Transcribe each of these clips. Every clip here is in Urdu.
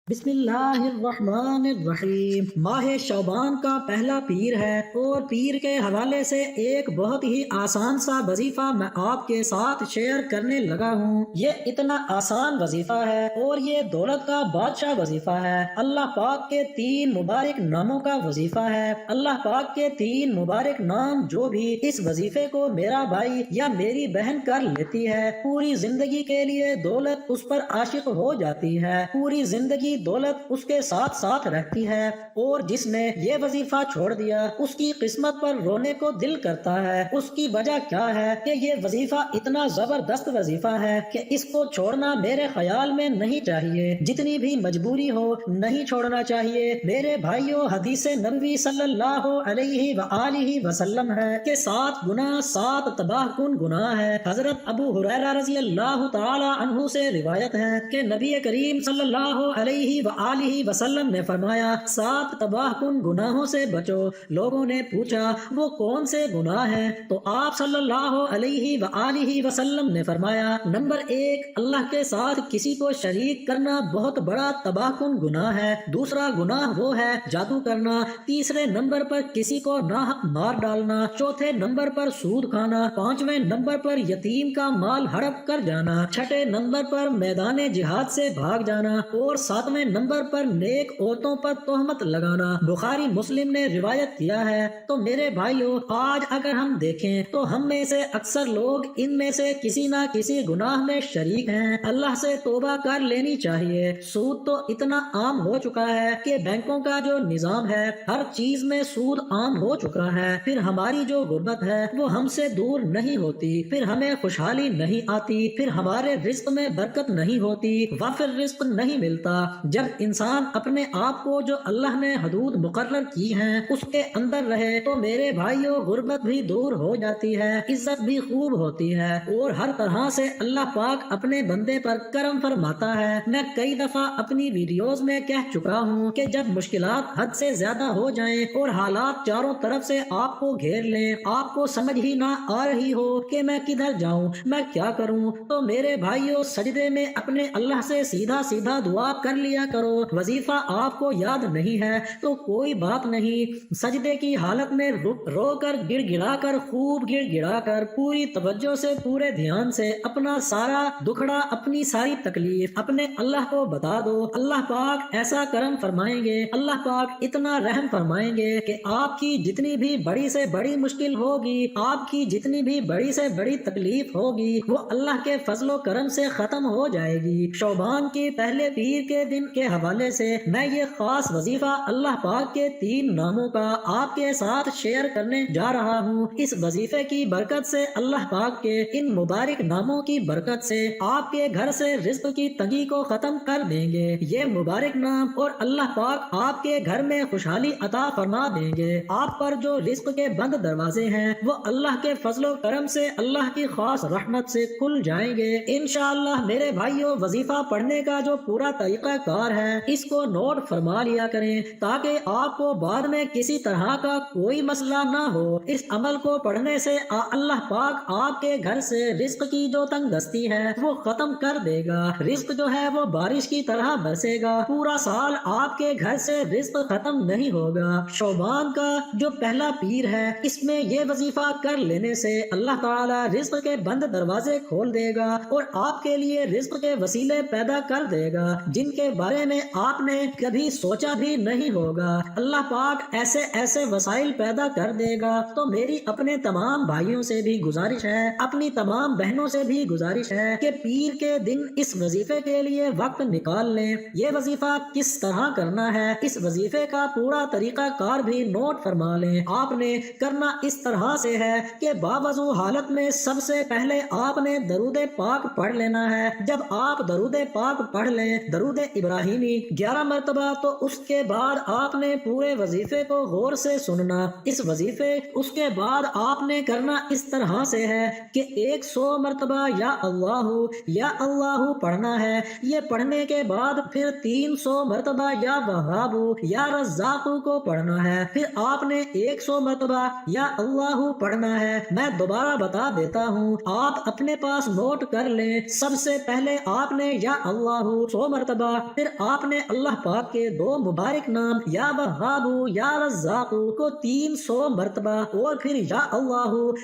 بسم اللہ الرحمن الرحیم۔ ماہ شعبان کا پہلا پیر ہے اور پیر کے حوالے سے ایک بہت ہی آسان سا وظیفہ میں آپ کے ساتھ شیئر کرنے لگا ہوں۔ یہ اتنا آسان وظیفہ ہے اور یہ دولت کا بادشاہ وظیفہ ہے۔ اللہ پاک کے 3 مبارک ناموں کا وظیفہ ہے۔ اللہ پاک کے 3 مبارک نام جو بھی اس وظیفے کو میرا بھائی یا میری بہن کر لیتی ہے، پوری زندگی کے لیے دولت اس پر عاشق ہو جاتی ہے، پوری زندگی دولت اس کے ساتھ ساتھ رہتی ہے۔ اور جس نے یہ وظیفہ چھوڑ دیا اس کی قسمت پر رونے کو دل کرتا ہے۔ اس کی وجہ کیا ہے کہ یہ وظیفہ اتنا زبردست وظیفہ ہے کہ اس کو چھوڑنا میرے خیال میں نہیں چاہیے، جتنی بھی مجبوری ہو نہیں چھوڑنا چاہیے۔ میرے بھائیوں، حدیث نبوی صلی اللہ علیہ وآلہ وسلم ہے کہ 7 گناہ 7 تباہ کن گناہ ہے۔ حضرت ابو ہریرہ رضی اللہ تعالی عنہ سے روایت ہے کہ نبی کریم صلی اللہ علیہ وآلہ وسلم نے فرمایا، 7 تباہ کن گناہوں سے بچو۔ لوگوں نے پوچھا وہ کون سے گناہ ہیں؟ تو آپ صلی اللہ علیہ وآلہ وسلم نے فرمایا، نمبر 1 اللہ کے ساتھ کسی کو شریک کرنا بہت بڑا تباہ کن گناہ ہے۔ دوسرا گناہ وہ ہے جادو کرنا۔ تیسرے نمبر پر کسی کو ناحق مار ڈالنا۔ چوتھے نمبر پر سود کھانا۔ 5ویں نمبر پر یتیم کا مال ہڑپ کر جانا۔ 6 نمبر پر میدان جہاد سے بھاگ جانا اور 7ویں نمبر پر نیک عورتوں پر تہمت لگانا۔ بخاری مسلم نے روایت کیا ہے۔ تو میرے بھائیوں، آج اگر ہم دیکھیں تو ہم میں سے اکثر لوگ ان میں سے کسی نہ کسی گناہ میں شریک ہیں۔ اللہ سے توبہ کر لینی چاہیے۔ سود تو اتنا عام ہو چکا ہے کہ بینکوں کا جو نظام ہے ہر چیز میں سود عام ہو چکا ہے۔ پھر ہماری جو غربت ہے وہ ہم سے دور نہیں ہوتی، پھر ہمیں خوشحالی نہیں آتی، پھر ہمارے رزق میں برکت نہیں ہوتی، وافر رزق نہیں ملتا۔ جب انسان اپنے آپ کو جو اللہ نے حدود مقرر کی ہیں اس کے اندر رہے تو میرے بھائیوں، غربت بھی دور ہو جاتی ہے، عزت بھی خوب ہوتی ہے اور ہر طرح سے اللہ پاک اپنے بندے پر کرم فرماتا ہے۔ میں کئی دفعہ اپنی ویڈیوز میں کہہ چکا ہوں کہ جب مشکلات حد سے زیادہ ہو جائیں اور حالات چاروں طرف سے آپ کو گھیر لیں، آپ کو سمجھ ہی نہ آ رہی ہو کہ میں کدھر جاؤں، میں کیا کروں، تو میرے بھائیوں، سجدے میں اپنے اللہ سے سیدھا سیدھا دعا کر لیا کرو۔ وظیفہ آپ کو یاد نہیں ہے تو کوئی بات نہیں، سجدے کی حالت میں رو کر گڑ گڑا کر، خوب گڑ گڑا کر، پوری توجہ سے، پورے دھیان سے اپنا سارا دکھڑا، اپنی ساری تکلیف اپنے اللہ کو بتا دو۔ اللہ پاک ایسا کرم فرمائیں گے، اللہ پاک اتنا رحم فرمائیں گے کہ آپ کی جتنی بھی بڑی سے بڑی مشکل ہوگی، آپ کی جتنی بھی بڑی سے بڑی تکلیف ہوگی، وہ اللہ کے فضل و کرم سے ختم ہو جائے گی۔ شعبان کے پہلے پیر کے دن کے حوالے سے میں یہ خاص وظیفہ اللہ پاک کے 3 ناموں کا آپ کے ساتھ شیئر کرنے جا رہا ہوں۔ اس وظیفے کی برکت سے، اللہ پاک کے ان مبارک ناموں کی برکت سے آپ کے گھر سے رزق کی تنگی کو ختم کر دیں گے یہ مبارک نام، اور اللہ پاک آپ کے گھر میں خوشحالی عطا فرما دیں گے۔ آپ پر جو رزق کے بند دروازے ہیں وہ اللہ کے فضل و کرم سے، اللہ کی خاص رحمت سے کھل جائیں گے انشاءاللہ۔ میرے بھائیوں، وظیفہ پڑھنے کا جو پورا طریقہ کار ہے اس کو نوٹ فرما لیا کریں تاکہ آپ کو بعد میں کسی طرح کا کوئی مسئلہ نہ ہو۔ اس عمل کو پڑھنے سے اللہ پاک آپ کے گھر سے رزق کی جو تنگ دستی ہے وہ ختم کر دے گا۔ رزق جو ہے وہ بارش کی طرح برسے گا، پورا سال آپ کے گھر سے رزق ختم نہیں ہوگا۔ شعبان کا جو پہلا پیر ہے اس میں یہ وظیفہ کر لینے سے اللہ تعالی رزق کے بند دروازے کھول دے گا اور آپ کے لیے رزق کے وسیلے پیدا کر دے گا جن کے بارے میں آپ نے کبھی سوچا بھی نہیں ہوگا۔ اللہ پاک ایسے ایسے وسائل پیدا کر دے گا۔ تو میری اپنے تمام بھائیوں سے بھی گزارش ہے، اپنی تمام بہنوں سے بھی گزارش ہے کہ پیر کے دن اس وظیفے کے لیے وقت نکال لیں۔ یہ وظیفہ کس طرح کرنا ہے اس وظیفے کا پورا طریقہ کار بھی نوٹ فرما لیں۔ آپ نے کرنا اس طرح سے ہے کہ باوضو حالت میں سب سے پہلے آپ نے درود پاک پڑھ لینا ہے۔ جب آپ درود پاک پڑھ لیں، درود ابراہیمی 11 مرتبہ، تو اس کے بعد آپ نے پورے وظیفے کو غور سے سننا۔ اس وظیفے اس کے بعد آپ نے کرنا اس طرح سے ہے کہ 100 مرتبہ یا اللہ پڑھنا ہے۔ یہ پڑھنے کے بعد پھر 300 مرتبہ یا وہاب یا رزاق کو پڑھنا ہے۔ پھر آپ نے 100 مرتبہ یا اللہ پڑھنا ہے۔ میں دوبارہ بتا دیتا ہوں، آپ اپنے پاس نوٹ کر لیں۔ سب سے پہلے آپ نے یا اللہ 100 مرتبہ پھر آپ نے اللہ پاک کے 2 مبارک نام یا وہابو یا رزاقو کو 300 مرتبہ اور پھر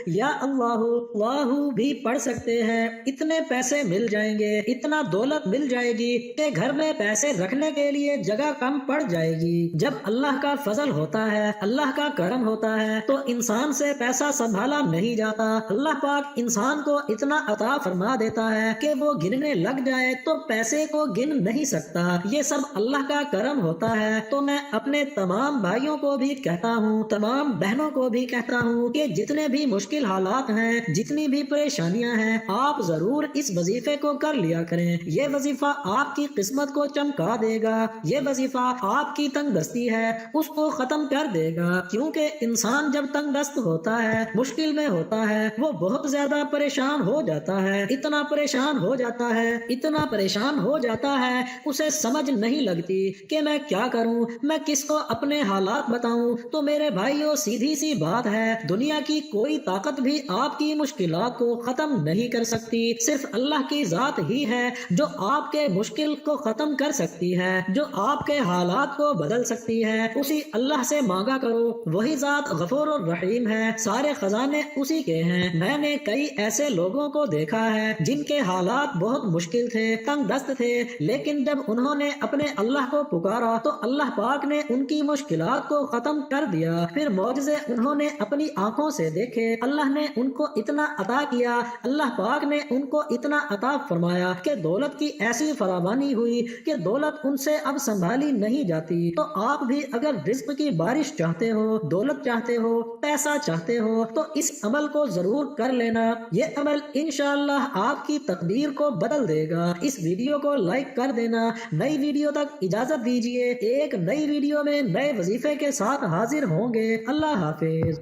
یا اللہ بھی پڑھ سکتے ہیں۔ اتنے پیسے مل جائیں گے، اتنا دولت مل جائے گی کہ گھر میں پیسے رکھنے کے لیے جگہ کم پڑ جائے گی۔ جب اللہ کا فضل ہوتا ہے، اللہ کا کرم ہوتا ہے تو انسان سے پیسہ سنبھالا نہیں جاتا۔ اللہ پاک انسان کو اتنا عطا فرما دیتا ہے کہ وہ گننے لگ جائے تو پیسے کو گن نہیں سکتا۔ یہ سب اللہ کا کرم ہوتا ہے۔ تو میں اپنے تمام بھائیوں کو بھی کہتا ہوں، تمام بہنوں کو بھی کہتا ہوں کہ جتنے بھی مشکل حالات ہیں، جتنی بھی پریشانیاں ہیں، آپ ضرور اس وظیفے کو کر لیا کریں۔ یہ وظیفہ آپ کی قسمت کو چمکا دے گا، یہ وظیفہ آپ کی تنگ دستی ہے اس کو ختم کر دے گا، کیونکہ انسان جب تنگ دست ہوتا ہے، مشکل میں ہوتا ہے، وہ بہت زیادہ پریشان ہو جاتا ہے، اتنا پریشان ہو جاتا ہے، اتنا پریشان ہو جاتا ہے، اسے سمجھ نہیں لگتی کہ میں کیا کروں، میں کس کو اپنے حالات بتاؤں۔ تو میرے بھائیوں، سیدھی سی بات ہے، دنیا کی کوئی طاقت بھی آپ کی مشکلات کو ختم نہیں کر سکتی، صرف اللہ کی ذات ہی ہے جو آپ کے مشکل کو ختم کر سکتی ہے، جو آپ کے حالات کو بدل سکتی ہے۔ اسی اللہ سے مانگا کرو، وہی ذات غفور الرحیم ہے، سارے خزانے اسی کے ہیں۔ میں نے کئی ایسے لوگوں کو دیکھا ہے جن کے حالات بہت مشکل تھے، تنگ دست تھے، لیکن جب انہوں نے اپنے اللہ کو پکارا تو اللہ پاک نے ان کی مشکلات کو ختم کر دیا۔ پھر معجزے انہوں نے اپنی آنکھوں سے دیکھے، اللہ نے ان کو اتنا عطا کیا، اللہ پاک نے ان کو اتنا عطا فرمایا کہ دولت کی ایسی فراوانی ہوئی کہ دولت ان سے اب سنبھالی نہیں جاتی۔ تو آپ بھی اگر رزق کی بارش چاہتے ہو، دولت چاہتے ہو، پیسہ چاہتے ہو تو اس عمل کو ضرور کر لینا۔ یہ عمل انشاءاللہ آپ کی تقدیر کو بدل دے گا۔ اس ویڈیو کو لائک کر دینا۔ نئی ویڈیو تک اجازت دیجیے، ایک نئی ویڈیو میں نئے وظیفے کے ساتھ حاضر ہوں گے۔ اللہ حافظ۔